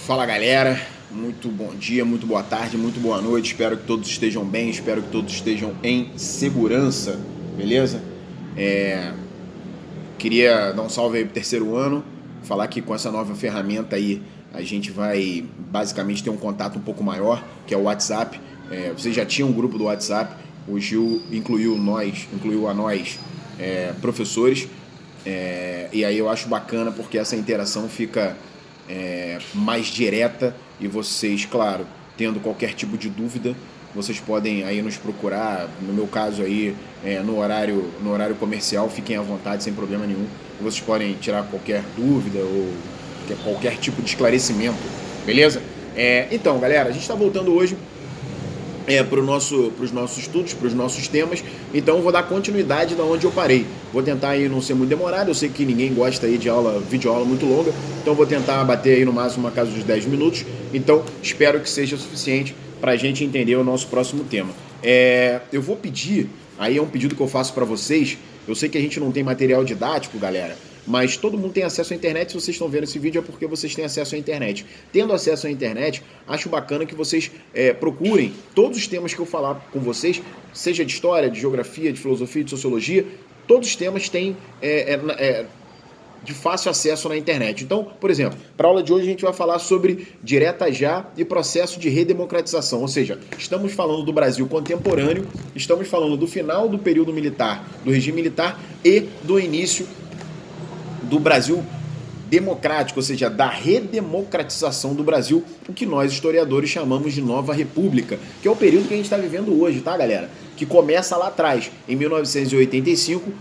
Fala galera, muito bom dia, muito boa tarde, muito boa noite. Espero que todos estejam bem, espero que todos estejam em segurança, beleza? Queria dar um salve aí pro terceiro ano, falar que com essa nova ferramenta aí a gente vai basicamente ter um contato um pouco maior, que é o WhatsApp. Vocês já tinham um grupo do WhatsApp, o Gil incluiu a nós, professores, e aí eu acho bacana porque essa interação fica mais direta e vocês, claro, tendo qualquer tipo de dúvida, vocês podem aí nos procurar, no meu caso aí, no horário comercial, fiquem à vontade, sem problema nenhum. Vocês podem tirar qualquer dúvida ou qualquer tipo de esclarecimento, beleza? Então, galera, a gente está voltando hoje para os nossos estudos, para os nossos temas. Então eu vou dar continuidade da onde eu parei. Vou tentar aí não ser muito demorado, eu sei que ninguém gosta aí de videoaula muito longa, então vou tentar bater aí no máximo uma casa dos 10 minutos. Então espero que seja suficiente para a gente entender o nosso próximo tema. Eu vou pedir, aí é um pedido que eu faço para vocês, eu sei que a gente não tem material didático, galera, mas todo mundo tem acesso à internet. Se vocês estão vendo esse vídeo é porque vocês têm acesso à internet. Tendo acesso à internet, acho bacana que vocês procurem todos os temas que eu falar com vocês, seja de história, de geografia, de filosofia, de sociologia, todos os temas têm de fácil acesso na internet. Então, por exemplo, para a aula de hoje a gente vai falar sobre direta já e processo de redemocratização, ou seja, estamos falando do Brasil contemporâneo, estamos falando do final do período militar, do regime militar e do início do Brasil democrático, ou seja, da redemocratização do Brasil, o que nós historiadores chamamos de Nova República, que é o período que a gente está vivendo hoje, tá, galera? Que começa lá atrás, em 1985,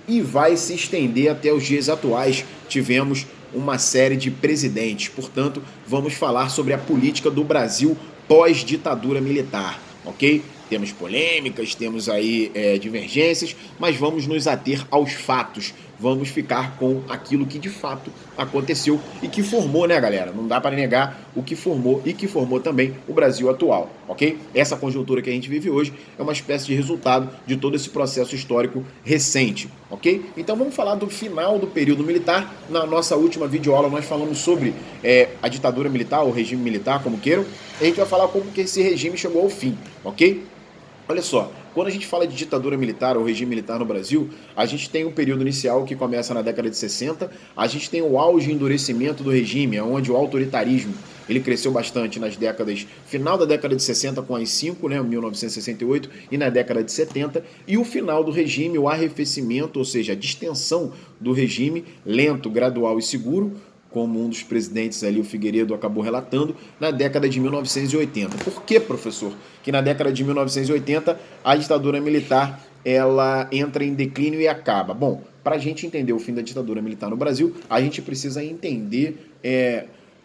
e vai se estender até os dias atuais. Tivemos uma série de presidentes, portanto, vamos falar sobre a política do Brasil pós-ditadura militar, ok? Temos polêmicas, temos aí divergências, mas vamos nos ater aos fatos. Vamos ficar com aquilo que de fato aconteceu e que formou, né, galera? Não dá para negar o que formou e que formou também o Brasil atual, ok? Essa conjuntura que a gente vive hoje é uma espécie de resultado de todo esse processo histórico recente, ok? Então vamos falar do final do período militar. Na nossa última videoaula nós falamos sobre a ditadura militar, o regime militar, como queiram. A gente vai falar como que esse regime chegou ao fim, ok? Olha só, quando a gente fala de ditadura militar ou regime militar no Brasil, a gente tem um período inicial que começa na década de 60, a gente tem o auge e endurecimento do regime, onde o autoritarismo ele cresceu bastante nas décadas, final da década de 60 com as 5, né, 1968, e na década de 70, e o final do regime, o arrefecimento, ou seja, a distensão do regime, lento, gradual e seguro, como um dos presidentes ali, o Figueiredo, acabou relatando, na década de 1980. Por que, professor, que na década de 1980 a ditadura militar ela entra em declínio e acaba? Bom, para a gente entender o fim da ditadura militar no Brasil, a gente precisa entender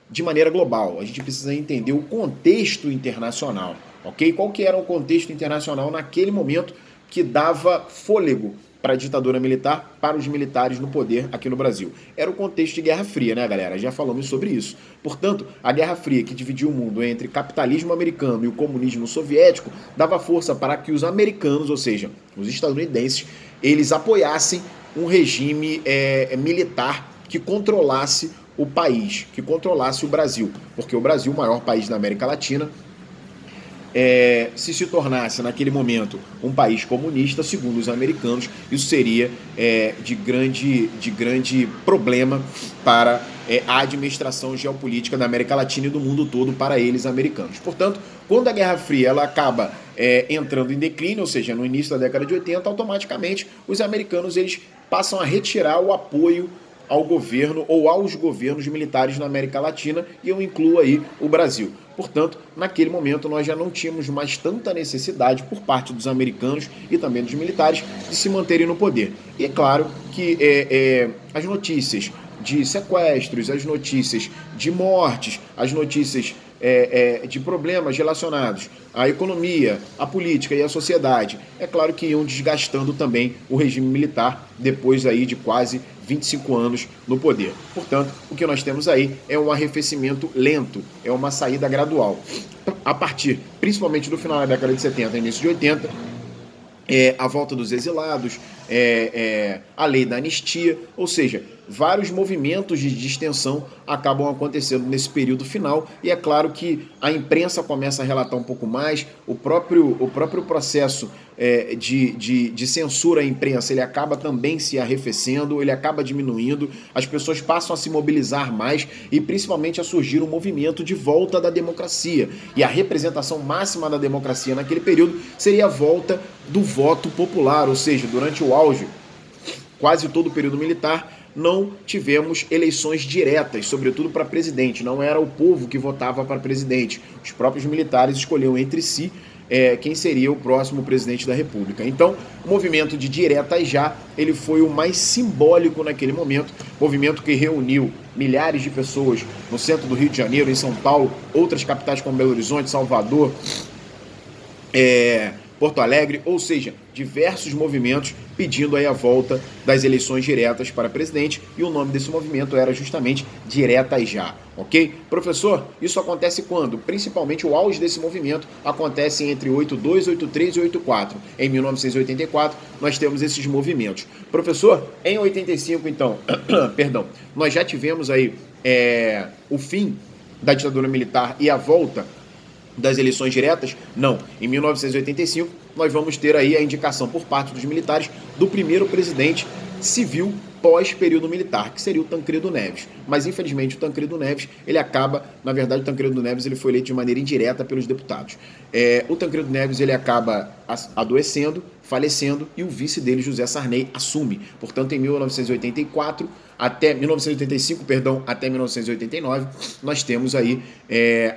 de maneira global, a gente precisa entender o contexto internacional, ok? Qual que era o contexto internacional naquele momento que dava fôlego para a ditadura militar, para os militares no poder aqui no Brasil? Era o contexto de Guerra Fria, né, galera? Já falamos sobre isso. Portanto, a Guerra Fria, que dividiu o mundo entre capitalismo americano e o comunismo soviético, dava força para que os americanos, ou seja, os estadunidenses, eles apoiassem um regime militar que controlasse o país, que controlasse o Brasil. Porque o Brasil, o maior país da América Latina, se tornasse naquele momento um país comunista, segundo os americanos, isso seria de grande problema para a administração geopolítica da América Latina e do mundo todo para eles americanos. Portanto, quando a Guerra Fria ela acaba entrando em declínio, ou seja, no início da década de 80, automaticamente os americanos eles passam a retirar o apoio ao governo ou aos governos militares na América Latina, e eu incluo aí o Brasil. Portanto, naquele momento nós já não tínhamos mais tanta necessidade por parte dos americanos e também dos militares de se manterem no poder. E é claro que as notícias de sequestros, as notícias de mortes, as notícias de problemas relacionados à economia, à política e à sociedade, é claro que iam desgastando também o regime militar depois aí de quase 25 anos no poder. Portanto, o que nós temos aí é um arrefecimento lento, é uma saída gradual. A partir, principalmente do final da década de 70 e início de 80, a volta dos exilados, a lei da anistia, ou seja, vários movimentos de distensão acabam acontecendo nesse período final, e é claro que a imprensa começa a relatar um pouco mais, o próprio processo de censura à imprensa, ele acaba também se arrefecendo, ele acaba diminuindo, as pessoas passam a se mobilizar mais e principalmente a surgir um movimento de volta da democracia, e a representação máxima da democracia naquele período seria a volta do voto popular, ou seja, durante o auge, quase todo o período militar, não tivemos eleições diretas, sobretudo para presidente. Não era o povo que votava para presidente. Os próprios militares escolhiam entre si quem seria o próximo presidente da República. Então, o movimento de diretas já, ele foi o mais simbólico naquele momento, movimento que reuniu milhares de pessoas no centro do Rio de Janeiro, em São Paulo, outras capitais como Belo Horizonte, Salvador, Porto Alegre, ou seja, diversos movimentos pedindo aí a volta das eleições diretas para presidente, e o nome desse movimento era justamente Diretas Já, ok? Professor, isso acontece quando? Principalmente o auge desse movimento acontece entre 82, 83 e 84. Em 1984, nós temos esses movimentos. Professor, em 85, então, perdão, nós já tivemos aí o fim da ditadura militar e a volta das eleições diretas? Não. Em 1985, nós vamos ter aí a indicação por parte dos militares do primeiro presidente civil pós-período militar, que seria o Tancredo Neves. Mas, infelizmente, o Tancredo Neves, ele acaba, na verdade, o Tancredo Neves ele foi eleito de maneira indireta pelos deputados. O Tancredo Neves, ele acaba adoecendo, falecendo, e o vice dele, José Sarney, assume. Portanto, em 1985, até 1989, nós temos aí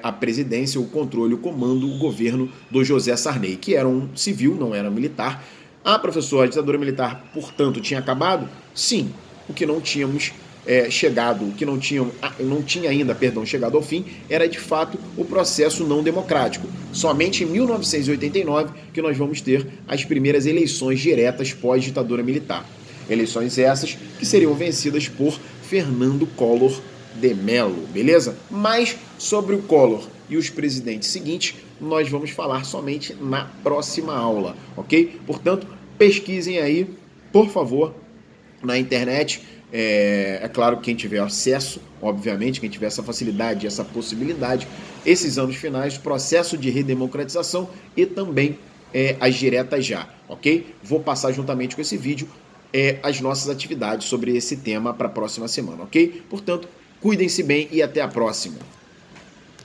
a presidência, o controle, o comando, o governo do José Sarney, que era um civil, não era militar. Professor, a ditadura militar, portanto, tinha acabado? Sim. O que não tínhamos chegado, o que não tinha ainda, chegado ao fim, era de fato o processo não democrático. Somente em 1989 que nós vamos ter as primeiras eleições diretas pós-ditadura militar. Eleições essas que seriam vencidas por Fernando Collor de Mello, beleza? Mas sobre o Collor e os presidentes seguintes, nós vamos falar somente na próxima aula, ok? Portanto, pesquisem aí, por favor, na internet. É claro que quem tiver acesso, obviamente, quem tiver essa facilidade, essa possibilidade, esses anos finais, processo de redemocratização e também as diretas já, ok? Vou passar juntamente com esse vídeo as nossas atividades sobre esse tema para a próxima semana, ok? Portanto, cuidem-se bem e até a próxima.